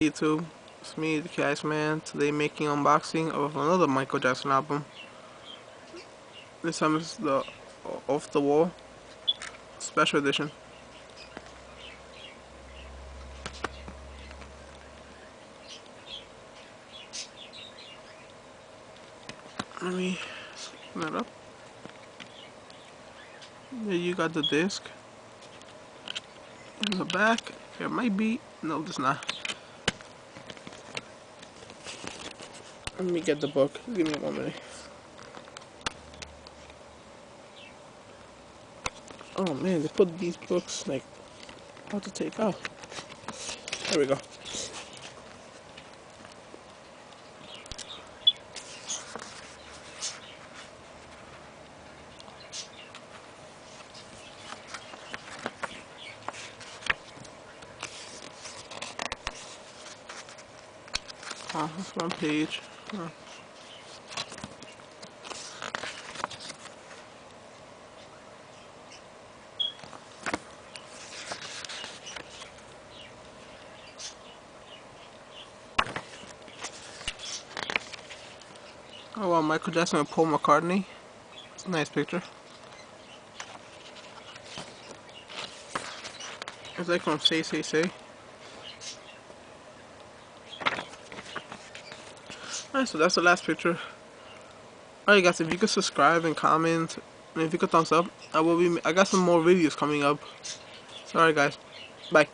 YouTube, it's me, the Cash Man. Today making unboxing of another Michael Jackson album. This time it's the Off the Wall Special Edition. Let me open it up. There you got the disc. In the back, there might be, no, there's not. Let me get the book. Give me 1 minute. Oh man, they put these books like how to take out. There we go. Oh, that's 1 page. Oh. Oh wow, Michael Jackson and Paul McCartney. It's a nice picture. It's like from Say Say Say. Alright, so that's the last picture. Alright guys, if you could subscribe and comment, and if you could thumbs up, I got some more videos coming up. Sorry guys. Bye.